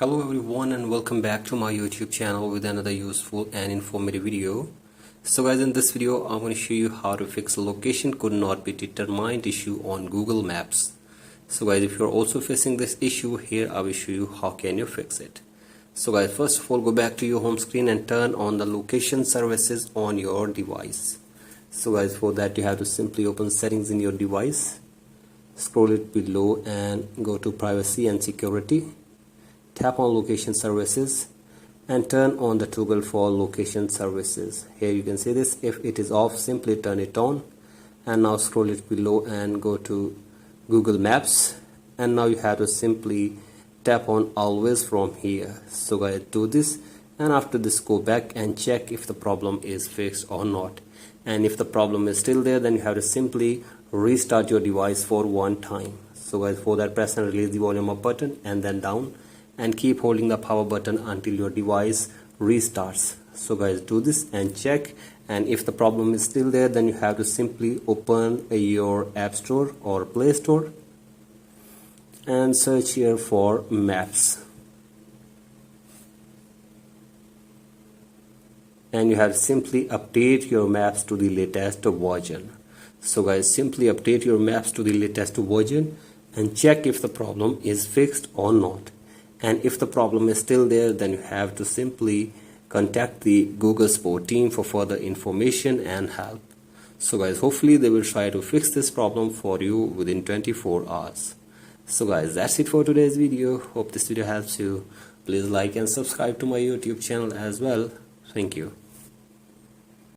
Hello everyone and welcome back to my YouTube channel with another useful and informative video. So guys, in this video I'm going to show you how to fix a location could not be determined issue on Google Maps. So guys, if you're also facing this issue, here I will show you how can you fix it. So guys, first of all, go back to your home screen and turn on the location services on your device. So guys, for that you have to simply open settings in your device, scroll it below and go to privacy and security. Tap on location services and turn on the toggle for location services. Here you can see this. If it is off, simply turn it on, and now scroll it below and go to Google Maps, and now you have to simply tap on always from here. So guys, do this, and after this go back and check if the problem is fixed or not, and if the problem is still there, then you have to simply restart your device for one time. So guys, for that, press and release the volume up button and then down, and keep holding the power button until your device restarts. So guys, do this and check, and if the problem is still there, then you have to simply open your App Store or Play Store and search here for Maps, and you have to simply update your maps to the latest version. So guys, simply update your maps to the latest version and check if the problem is fixed or not. And if the problem is still there, then you have to simply contact the Google support team for further information and help. So guys, hopefully they will try to fix this problem for you within 24 hours. So guys, that's it for today's video. Hope this video helps you. Please like and subscribe to my YouTube channel as well. Thank you.